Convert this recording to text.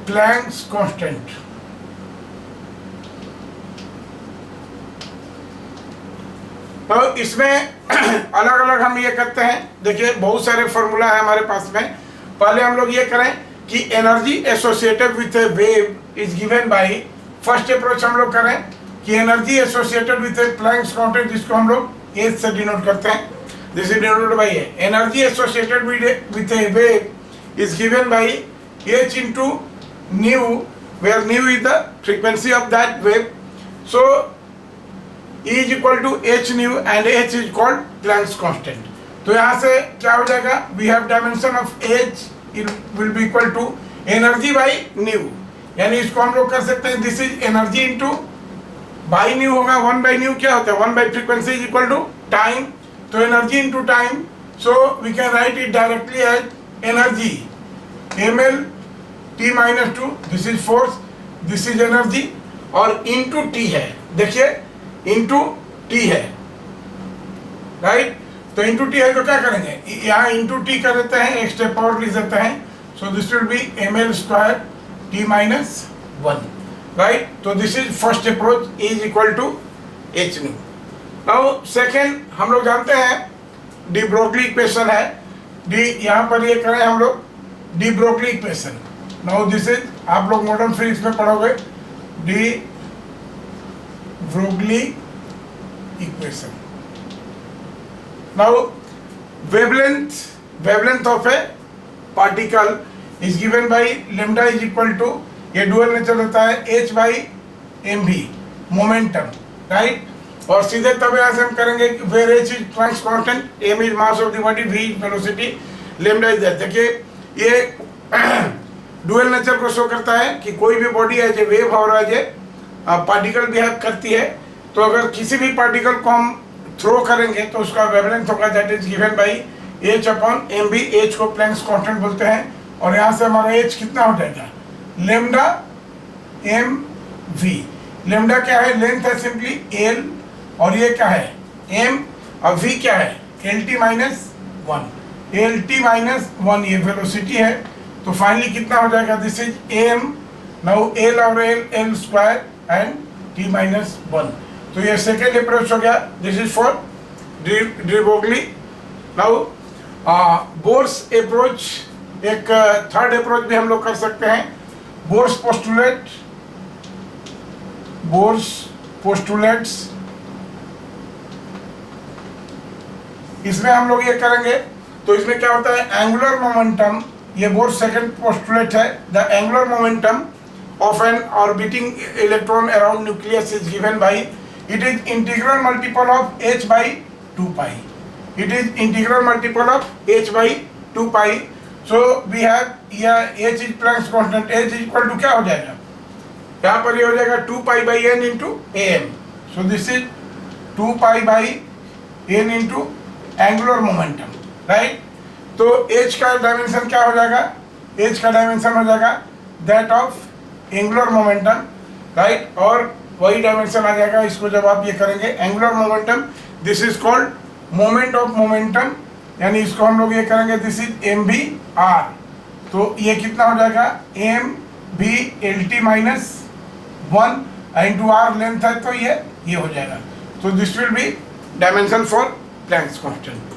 Planck's constant. तो इसमें अलग अलग हम ये करते हैं, देखिए बहुत सारे फॉर्मूला है हमारे पास में। पहले हम लोग ये करें कि energy associated with a wave is given by, first approach हम लोग करें कि energy associated with a Planck's constant, जिसको हम लोग एच से डिनोट करते हैं, this is denoted by a. Energy associated with a wave is given by h into nu, where nu is the frequency of that wave. So E is equal to h nu and h is called Planck's constant। तो यहाँ से क्या हो जाएगा, we have dimension of h it will be equal to energy by nu, यानी इसको हम लोग कर सकते हैं this is energy into by nu होगा, 1 by nu क्या होता है, 1 by frequency is equal to time। तो energy into time, so we can write it directly as energy ml t minus 2, this is force, this is energy, और into t है, देखिए into T है, right. तो into T है तो क्या करेंगे, यहाँ इंटू टी कर देते हैं, एक स्टेप और लिख देते हैं। So this will be M L square T minus 1, right. तो this is first approach, is equal to H nu. Now second हम लोग जानते हैं डी ब्रोगली इक्वेशन है, डी यहाँ पर ये करें हम लोग de Broglie equation. Now this is, आप लोग मॉडर्न फिजिक्स में पढ़ोगे, de Broglie equation। Now wavelength of a particle is given by lambda is equal to, ये डुअल नेचर रहता है h by mv momentum, right. और सीधे तब यहाँ से हम करेंगे where h is Planck's constant, m is mass of the body, v is velocity, lambda is that। देखिए ये डुअल नेचर को शो करता है कि कोई भी बॉडी है जो वेव हो रहा है, पार्टिकल बिहेव करती है। तो अगर किसी भी पार्टिकल को हम थ्रो करेंगे तो उसका वेवलेंथ होगा, that is given bye h upon mv। h को प्लैंक्स कांस्टेंट बोलते हैं, और यहाँ से हमारा h कितना हो जाएगा, लेमडा mv। लेमडा क्या है, लेंथ है सिंपली l, और ये क्या है m, और v क्या है lt माइनस 1, lt माइनस 1 ये वेलोसिटी है। तो फाइनली कितना हो जाएगा, this is m, now l और l square and t minus 1। तो ये सेकेंड अप्रोच हो गया, this is for de Broglie. Now Bohr's approach, एक थर्ड अप्रोच भी हम लोग कर सकते हैं, बोर्स पोस्टुलेट्स। इसमें हम लोग ये करेंगे, तो इसमें क्या होता है, एंगुलर मोमेंटम, ये बोर्स सेकेंड पोस्टुलेट है, the angular momentum of an orbiting electron around nucleus is given by, it is integral multiple of h by 2 pi, it is integral multiple of h by 2 pi। so we have here h is Planck's constant, h is equal to क्या हो जाएगा, यहाँ पर ये हो जाएगा 2 pi by n into am। so this is 2 pi by n into angular momentum, right। तो h का डायमेंशन क्या हो जाएगा, h का डायमेंशन हो जाएगा that of angular momentum, right. और वही डायमेंशन आ जाएगा इसको जब आप ये करेंगे, angular momentum, this is called moment of momentum, यानी इसको हम लोग ये करेंगे, this is M B R. तो ये कितना हो जाएगा, M B L T minus 1 into R length है, तो ये हो जाएगा। तो this will be dimension for Planck's constant.